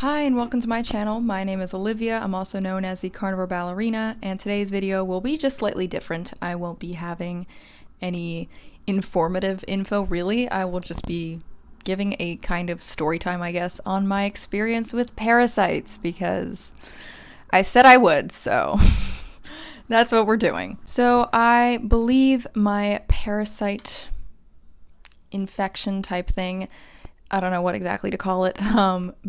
Hi and welcome to my channel. My name is Olivia. I'm also known as the Carnivore Ballerina, and today's video will be just slightly different. I won't be having any informative info really. I will just be giving a kind of story time, I guess, on my experience with parasites because I said I would, so that's what we're doing. So I believe my parasite infection type thing, I don't know what exactly to call it,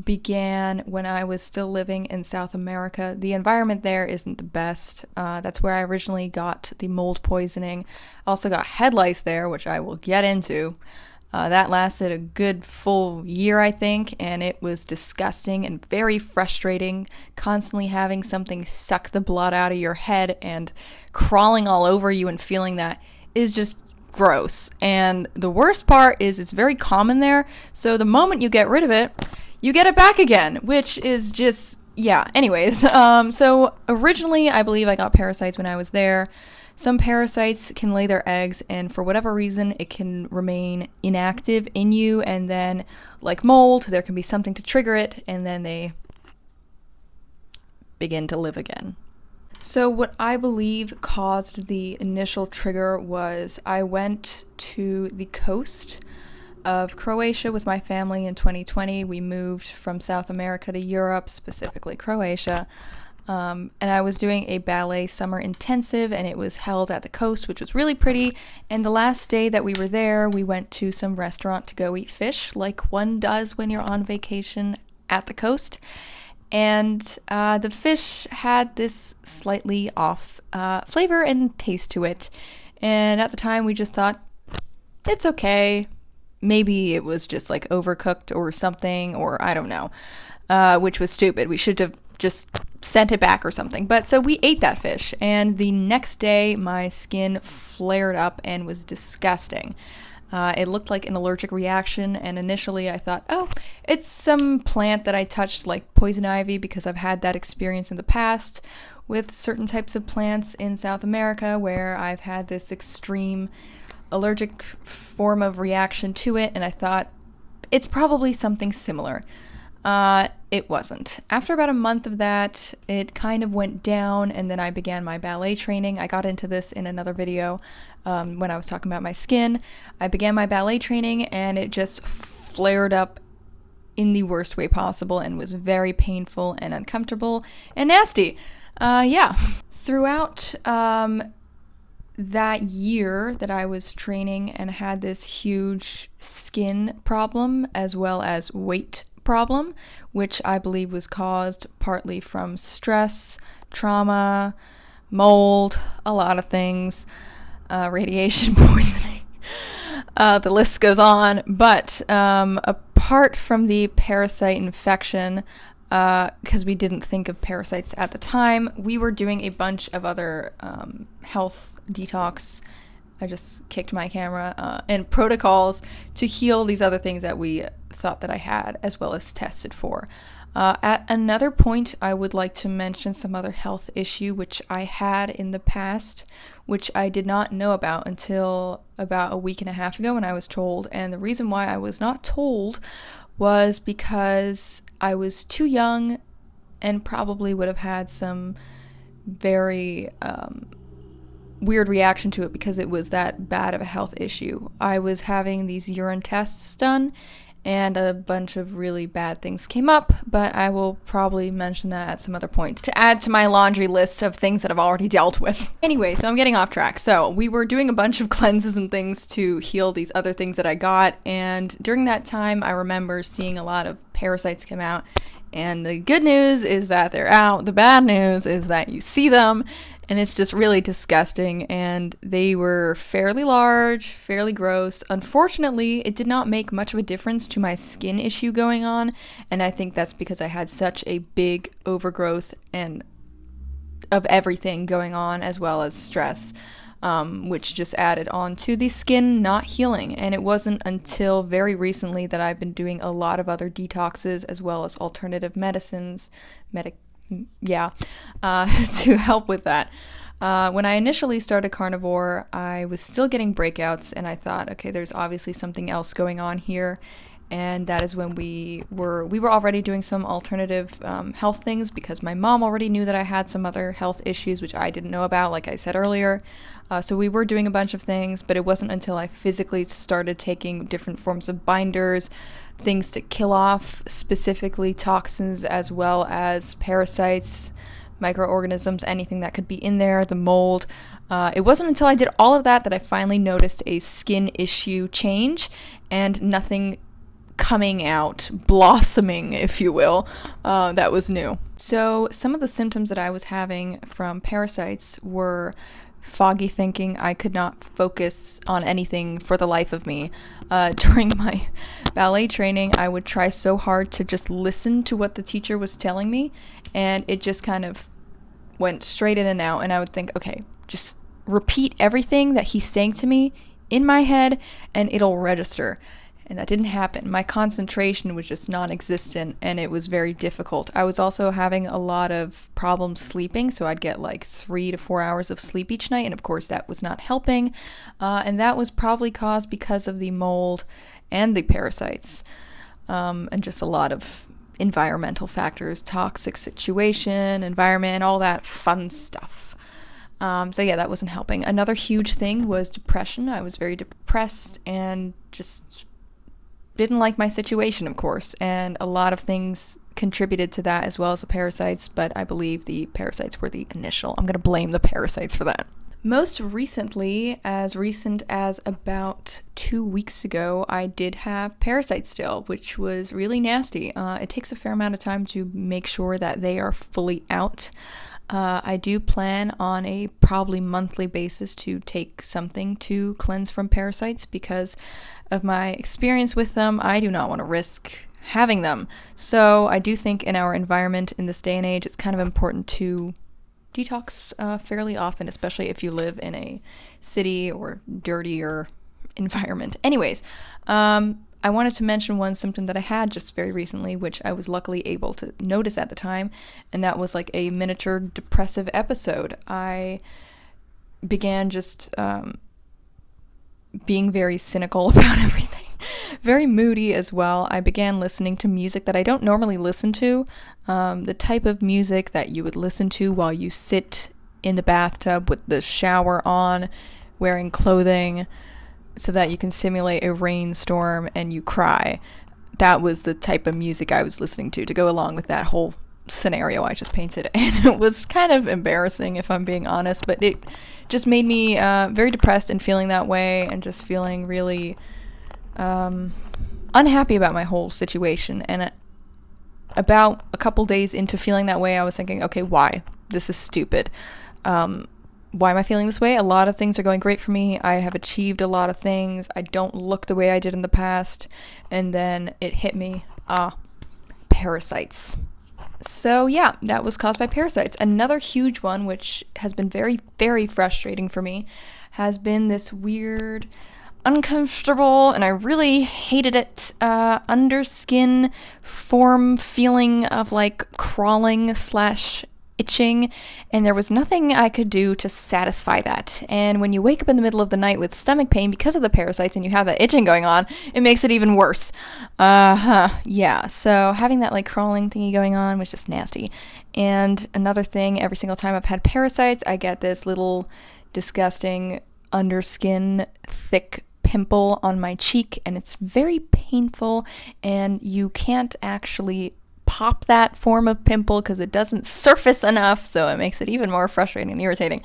began when I was still living in South America. The environment there isn't the best. That's where I originally got the mold poisoning. I also got head lice there, which I will get into. That lasted a good full year, I think, and it was disgusting and very frustrating, constantly having something suck the blood out of your head and crawling all over you and feeling that is just gross. And the worst part is it's very common there, so the moment you get rid of it, you get it back again, which is just, yeah. Anyways, so originally I believe I got parasites when I was there. Some parasites can lay their eggs, and for whatever reason it can remain inactive in you, and then like mold, there can be something to trigger it, and then they begin to live again. So what I believe caused the initial trigger was I went to the coast of Croatia with my family in 2020. We moved from South America to Europe, specifically Croatia, and I was doing a ballet summer intensive, and it was held at the coast, which was really pretty. And the last day that we were there, we went to some restaurant to go eat fish, like one does when you're on vacation at the coast. And the fish had this slightly off flavor and taste to it. And at the time, we just thought, it's okay. Maybe it was just like overcooked or something, or I don't know, which was stupid. We should have just sent it back or something. But so we ate that fish, and the next day, my skin flared up and was disgusting. It looked like an allergic reaction, and initially I thought, oh, it's some plant that I touched, like poison ivy, because I've had that experience in the past with certain types of plants in South America where I've had this extreme allergic form of reaction to it, and I thought it's probably something similar. It wasn't. After about a month of that, it kind of went down, and then I began my ballet training. I got into this in another video when I was talking about my skin. I began my ballet training, and it just flared up in the worst way possible and was very painful and uncomfortable and nasty. Yeah. Throughout that year that I was training and had this huge skin problem as well as weight problem, which I believe was caused partly from stress, trauma, mold, a lot of things, radiation poisoning. The list goes on. But apart from the parasite infection, because we didn't think of parasites at the time, we were doing a bunch of other health detox, I just kicked my camera, and protocols to heal these other things that we thought that I had, as well as tested for. At another point, I would like to mention some other health issue which I had in the past, which I did not know about until about a week and a half ago when I was told. And the reason why I was not told was because I was too young and probably would have had some very weird reaction to it because it was that bad of a health issue. I was having these urine tests done, and a bunch of really bad things came up, but I will probably mention that at some other point to add to my laundry list of things that I've already dealt with. Anyway, so I'm getting off track. So we were doing a bunch of cleanses and things to heal these other things that I got, and during that time, I remember seeing a lot of parasites come out, and the good news is that they're out. The bad news is that you see them, and it's just really disgusting, and they were fairly large, fairly gross. Unfortunately, it did not make much of a difference to my skin issue going on, and I think that's because I had such a big overgrowth and of everything going on, as well as stress, which just added on to the skin not healing. And it wasn't until very recently that I've been doing a lot of other detoxes, as well as alternative medicines, to help with that. When I initially started carnivore, I was still getting breakouts, and I thought, okay, there's obviously something else going on here. and that is when we were already doing some alternative health things, because my mom already knew that I had some other health issues which I didn't know about, like I said earlier. So we were doing a bunch of things, but it wasn't until I physically started taking different forms of binders, things to kill off specifically toxins as well as parasites, microorganisms, anything that could be in there, the mold. It wasn't until I did all of that that I finally noticed a skin issue change and nothing coming out, blossoming, if you will, that was new. So some of the symptoms that I was having from parasites were foggy thinking. I could not focus on anything for the life of me. During my ballet training, I would try so hard to just listen to what the teacher was telling me, and it just kind of went straight in and out, and I would think, okay, just repeat everything that he's saying to me in my head and it'll register. And that didn't happen. My concentration was just non-existent, and it was very difficult. I was also having a lot of problems sleeping, so I'd get like 3 to 4 hours of sleep each night, and of course that was not helping. And that was probably caused because of the mold and the parasites, and just a lot of environmental factors, toxic situation, environment, all that fun stuff. So yeah, that wasn't helping. Another huge thing was depression. I was very depressed and just didn't like my situation, of course, and a lot of things contributed to that as well as the parasites, but I believe the parasites were the initial. I'm going to blame the parasites for that. Most recently, as recent as about 2 weeks ago, I did have parasites still, which was really nasty. It takes a fair amount of time to make sure that they are fully out. I do plan on a probably monthly basis to take something to cleanse from parasites because of my experience with them. I do not want to risk having them. So I do think in our environment in this day and age, it's kind of important to detox fairly often, especially if you live in a city or dirtier environment. Anyways, I wanted to mention one symptom that I had just very recently, which I was luckily able to notice at the time, and that was like a miniature depressive episode. I began just being very cynical about everything, very moody as well. I began listening to music that I don't normally listen to, the type of music that you would listen to while you sit in the bathtub with the shower on, wearing clothing, so that you can simulate a rainstorm and you cry. That was the type of music I was listening to go along with that whole scenario I just painted. And it was kind of embarrassing, if I'm being honest, but it just made me very depressed and feeling that way and just feeling really unhappy about my whole situation. And about a couple days into feeling that way, I was thinking, okay, why? This is stupid. Why am I feeling this way? A lot of things are going great for me. I have achieved a lot of things. I don't look the way I did in the past. And then it hit me. Parasites. So yeah, that was caused by parasites. Another huge one, which has been very, very frustrating for me, has been this weird, uncomfortable, and I really hated it, under skin form feeling of like crawling / itching, and there was nothing I could do to satisfy that. And when you wake up in the middle of the night with stomach pain because of the parasites and you have that itching going on, it makes it even worse. Yeah, so having that like crawling thingy going on was just nasty. And another thing, every single time I've had parasites, I get this little disgusting underskin thick pimple on my cheek, and it's very painful, and you can't actually pop that form of pimple because it doesn't surface enough, so it makes it even more frustrating and irritating.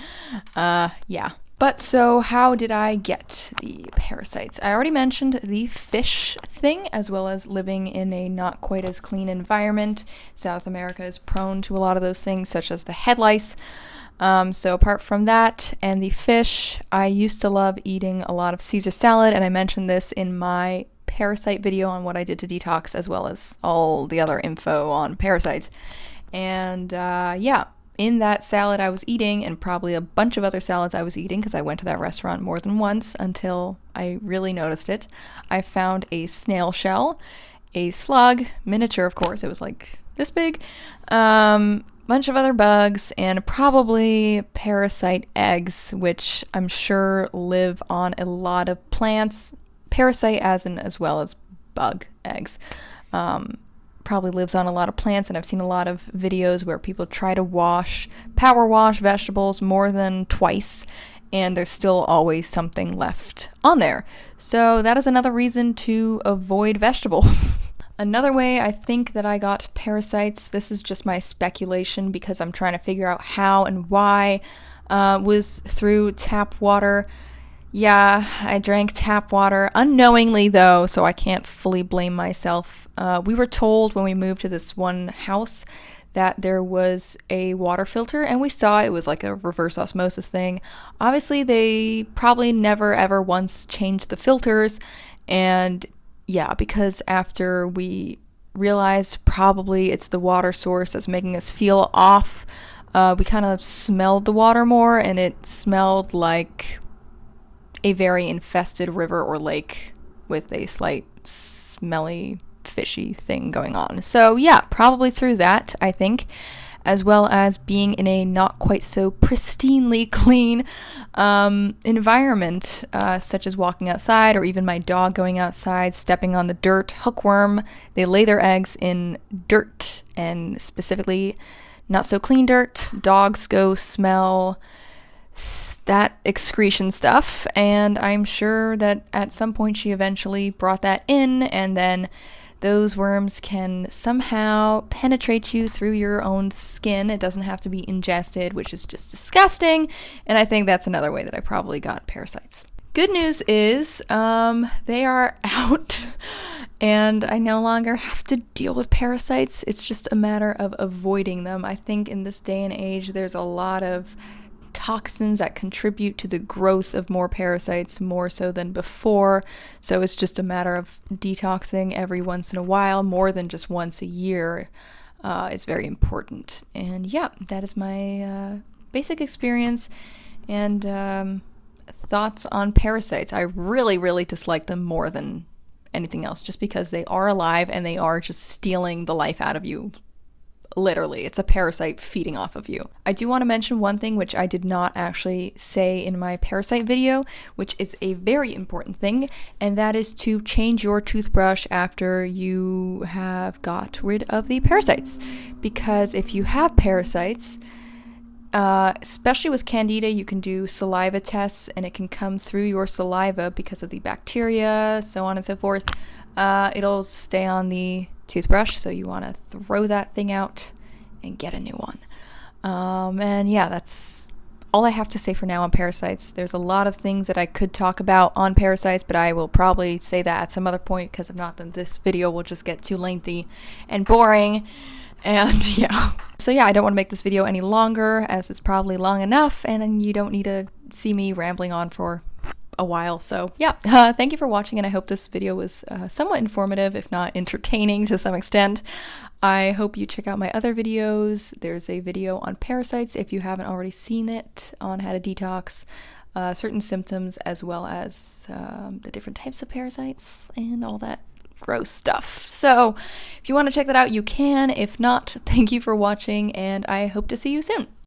Yeah. But so how did I get the parasites? I already mentioned the fish thing, as well as living in a not quite as clean environment. South America is prone to a lot of those things, such as the head lice. So apart from that and the fish, I used to love eating a lot of Caesar salad, and I mentioned this in my parasite video on what I did to detox, as well as all the other info on parasites. And yeah, in that salad I was eating, and probably a bunch of other salads I was eating, because I went to that restaurant more than once until I really noticed it, I found a snail shell, a slug, miniature of course, it was like this big, bunch of other bugs, and probably parasite eggs, which I'm sure live on a lot of plants, parasite as well as bug eggs. Probably lives on a lot of plants, and I've seen a lot of videos where people try to power wash vegetables more than twice, and there's still always something left on there. So that is another reason to avoid vegetables. Another way I think that I got parasites, this is just my speculation because I'm trying to figure out how and why, was through tap water. Yeah, I drank tap water unknowingly though, so I can't fully blame myself. We were told when we moved to this one house that there was a water filter, and we saw it was like a reverse osmosis thing. Obviously, they probably never ever once changed the filters, and yeah, because after we realized probably it's the water source that's making us feel off, we kind of smelled the water more, and it smelled like a very infested river or lake with a slight smelly, fishy thing going on. So yeah, probably through that, I think, as well as being in a not quite so pristinely clean environment, such as walking outside, or even my dog going outside, stepping on the dirt. Hookworm, they lay their eggs in dirt, and specifically not so clean dirt. Dogs go smell that excretion stuff, and I'm sure that at some point she eventually brought that in, and then those worms can somehow penetrate you through your own skin. It doesn't have to be ingested, which is just disgusting, and I think that's another way that I probably got parasites. Good news is they are out, and I no longer have to deal with parasites. It's just a matter of avoiding them. I think in this day and age there's a lot of toxins that contribute to the growth of more parasites, more so than before. So it's just a matter of detoxing every once in a while, more than just once a year. It's very important. And yeah, that is my basic experience and thoughts on parasites. I really, really dislike them more than anything else, just because they are alive and they are just stealing the life out of you. Literally, it's a parasite feeding off of you. I do want to mention one thing which I did not actually say in my parasite video, which is a very important thing, and that is to change your toothbrush after you have got rid of the parasites. Because if you have parasites, especially with Candida, you can do saliva tests, and it can come through your saliva because of the bacteria, so on and so forth. It'll stay on the toothbrush, so you want to throw that thing out and get a new one. And yeah, that's all I have to say for now on parasites. There's a lot of things that I could talk about on parasites, but I will probably say that at some other point, because if not, then this video will just get too lengthy and boring. And yeah, so yeah, I don't want to make this video any longer, as it's probably long enough, and then you don't need to see me rambling on for a while. So yeah, thank you for watching, and I hope this video was somewhat informative, if not entertaining to some extent. I hope you check out my other videos. There's a video on parasites if you haven't already seen it, on how to detox certain symptoms, as well as the different types of parasites and all that gross stuff. So if you want to check that out, you can. If not, thank you for watching, and I hope to see you soon.